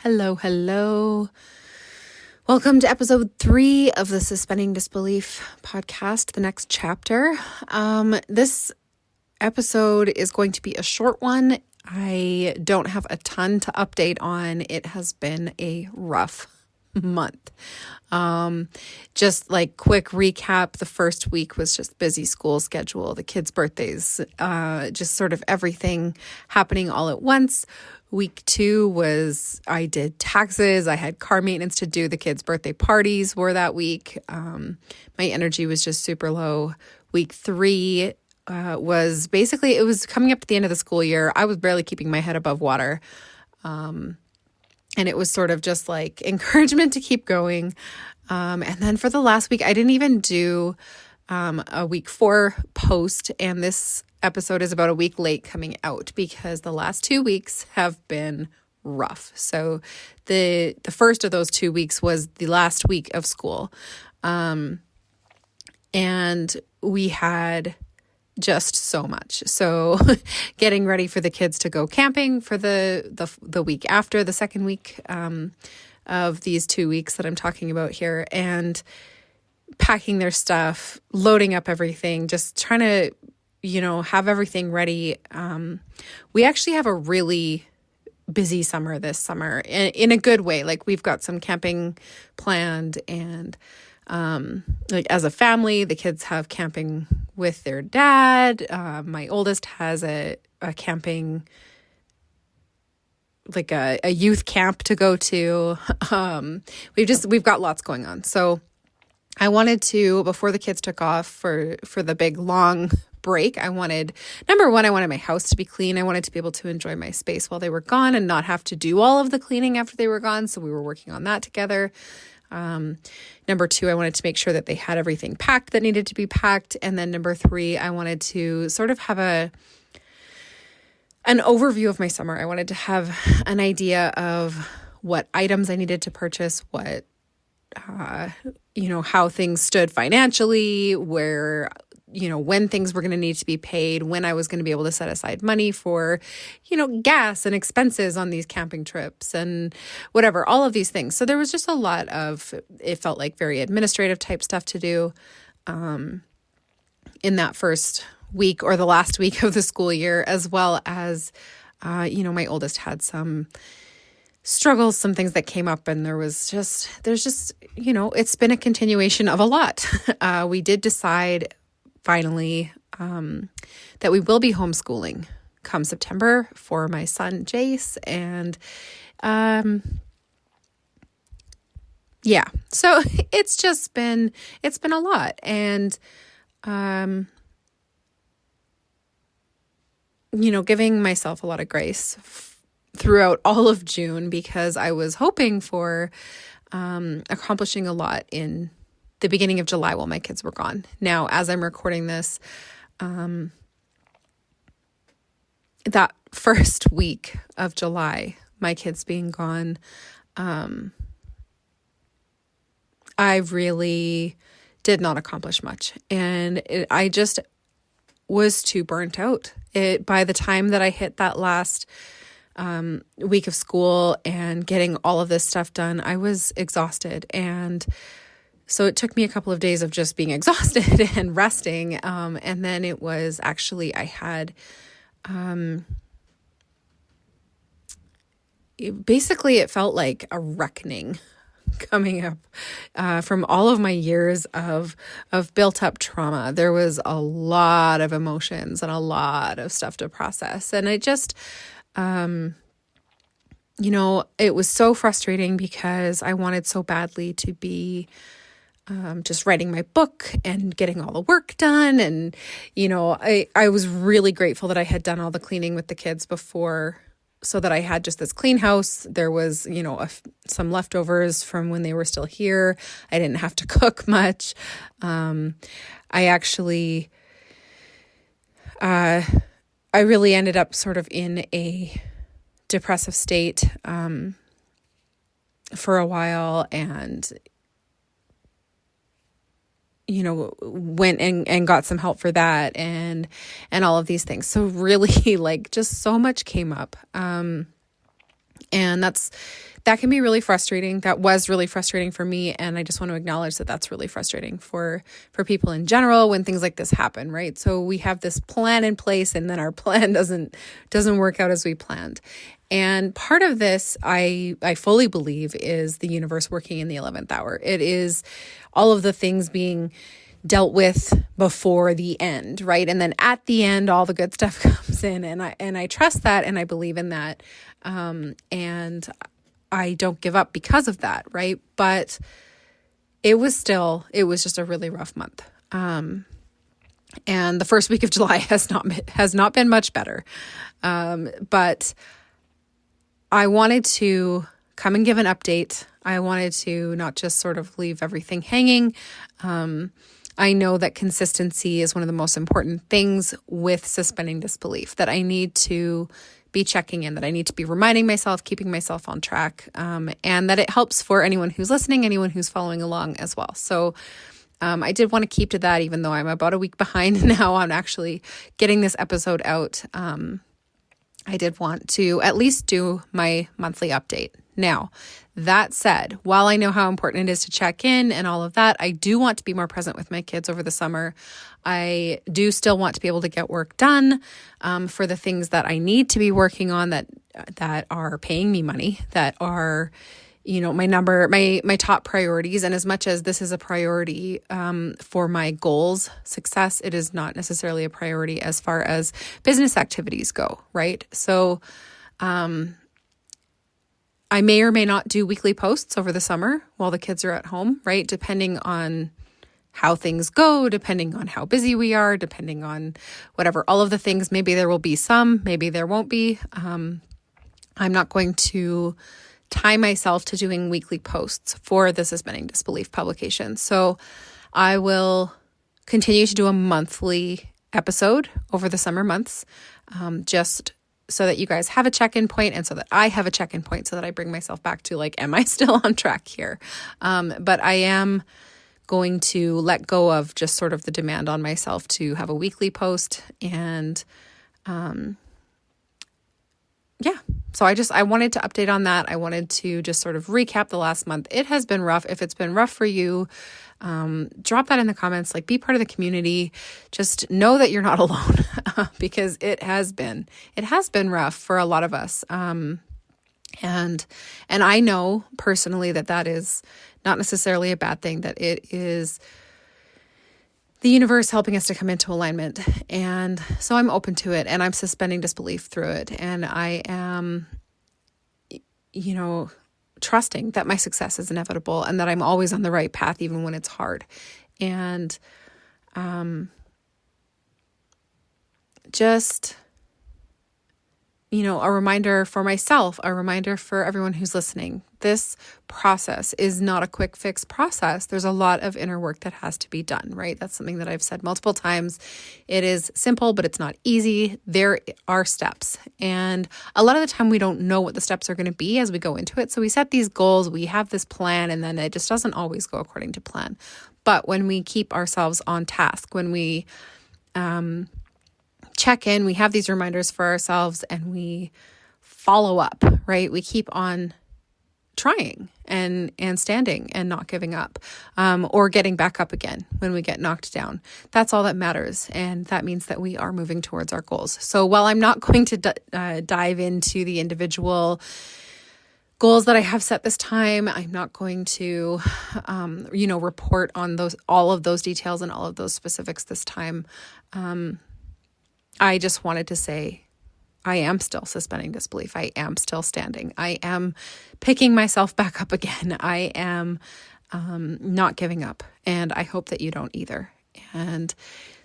Hello, hello. Welcome to episode 3 of the Suspending Disbelief podcast, the next chapter. This episode is going to be a short one. I don't have a ton to update on. It has been a rough month. Just like quick recap, the first week was just busy school schedule, the kids' birthdays, just sort of everything happening all at once. Week 2 was I did taxes. I had car maintenance to do. The kids' birthday parties were that week. My energy was just super low. Week 3 was basically, it was coming up to the end of the school year. I was barely keeping my head above water. And it was sort of just like encouragement to keep going. And then for the last week, I didn't even do a week 4 post. And this episode is about a week late coming out because the last 2 weeks have been rough. So the first of those 2 weeks was the last week of school. And we had just so much. So getting ready for the kids to go camping for the week after, the second week of these 2 weeks that I'm talking about here, and packing their stuff, loading up everything, just trying to, have everything ready. We actually have a really busy summer this summer in a good way. Like we've got some camping planned and like as a family, the kids have camping with their dad. My oldest has a camping, like a youth camp to go to. We've got lots going on. So I wanted to, before the kids took off for the big long break, number one, I wanted my house to be clean. I wanted to be able to enjoy my space while they were gone and not have to do all of the cleaning after they were gone. So we were working on that together. Number 2, I wanted to make sure that they had everything packed that needed to be packed. And then number 3, I wanted to sort of have an overview of my summer. I wanted to have an idea of what items I needed to purchase, what, how things stood financially, where, when things were going to need to be paid, when I was going to be able to set aside money for, gas and expenses on these camping trips and whatever, all of these things. So there was just a lot of, it felt like very administrative type stuff to do in that first week or the last week of the school year, as well as, my oldest had some struggles, some things that came up, and there's just, it's been a continuation of a lot. We did decide finally that we will be homeschooling come September for my son Jace, and so it's been a lot, and giving myself a lot of grace throughout all of June, because I was hoping for accomplishing a lot in the beginning of July while my kids were gone. Now, as I'm recording this, that first week of July, my kids being gone, I really did not accomplish much. And I just was too burnt out. By the time that I hit that last week of school and getting all of this stuff done, I was exhausted. And so it took me a couple of days of just being exhausted and resting. And then it was actually, I had, it felt like a reckoning coming up from all of my years of built up trauma. There was a lot of emotions and a lot of stuff to process. And it just, it was so frustrating because I wanted so badly to be just writing my book and getting all the work done. And, I was really grateful that I had done all the cleaning with the kids before, so that I had just this clean house. There was, some leftovers from when they were still here. I didn't have to cook much. I actually, I really ended up sort of in a depressive state for a while, and went and got some help for that and all of these things. So really, like, just so much came up. And that can be really frustrating. That was really frustrating for me. And I just want to acknowledge that that's really frustrating for people in general when things like this happen, right? So we have this plan in place and then our plan doesn't work out as we planned. And part of this, I fully believe, is the universe working in the 11th hour. It is all of the things being dealt with before the end, right? And then at the end, all the good stuff comes in, and I trust that, and I believe in that. And I don't give up because of that, right? But it was just a really rough month. And the first week of July has not been much better. But I wanted to come and give an update. I wanted to not just sort of leave everything hanging. I know that consistency is one of the most important things with suspending disbelief, that I need to be checking in, that I need to be reminding myself, keeping myself on track, and that it helps for anyone who's listening, anyone who's following along as well. So I did want to keep to that, even though I'm about a week behind now on actually getting this episode out. I did want to at least do my monthly update. Now, that said, while I know how important it is to check in and all of that, I do want to be more present with my kids over the summer. I do still want to be able to get work done for the things that I need to be working on that are paying me money, that are, my top priorities. And as much as this is a priority for my goals success, it is not necessarily a priority as far as business activities go, right? So I may or may not do weekly posts over the summer while the kids are at home, right? Depending on how things go, depending on how busy we are, depending on whatever, all of the things. Maybe there will be some, maybe there won't be. I'm not going to tie myself to doing weekly posts for the Suspending Disbelief publication. So I will continue to do a monthly episode over the summer months, just so that you guys have a check-in point and so that I have a check-in point so that I bring myself back to am I still on track here? But I am going to let go of just sort of the demand on myself to have a weekly post. And so I wanted to update on that. I wanted to just sort of recap the last month. It has been rough. If it's been rough for you, drop that in the comments, be part of the community. Just know that you're not alone because it has been rough for a lot of us. And I know personally that is not necessarily a bad thing, that it is the universe helping us to come into alignment. And so I'm open to it, and I'm suspending disbelief through it. And I am, trusting that my success is inevitable and that I'm always on the right path, even when it's hard. And just, a reminder for myself, a reminder for everyone who's listening. This process is not a quick fix process. There's a lot of inner work that has to be done, right? That's something that I've said multiple times. It is simple, but it's not easy. There are steps. And a lot of the time we don't know what the steps are going to be as we go into it. So we set these goals, we have this plan, and then it just doesn't always go according to plan. But when we keep ourselves on task, when we check in, we have these reminders for ourselves, and we follow up, right? We keep on trying and standing and not giving up, or getting back up again when we get knocked down. That's all that matters. And that means that we are moving towards our goals. So while I'm not going to dive into the individual goals that I have set this time, I'm not going to, report on all of those details and all of those specifics this time. I just wanted to say, I am still suspending disbelief. I am still standing. I am picking myself back up again. I am not giving up. And I hope that you don't either. And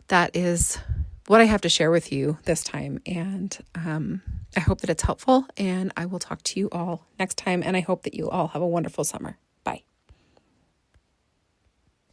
that is what I have to share with you this time. And I hope that it's helpful. And I will talk to you all next time. And I hope that you all have a wonderful summer.